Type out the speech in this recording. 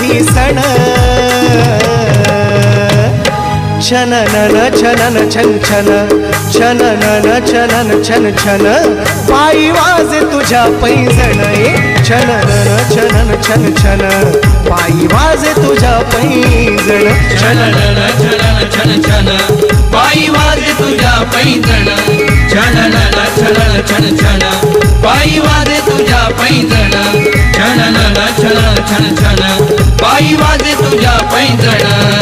करी सण छननन छनन छन छन छननन छनन छन छन पायी वाजे तुझ्या पैंजण छननन छनन छन छन पायी वाजे तुझ्या पैंजण छननन छनन छन छन पायी वाजे तुझ्या पैंजण छननन छनन छन छन पायी वाजे तुझ्या पैंजण छननन छनन छन छन पायी वाजे तुझ्या पैंजण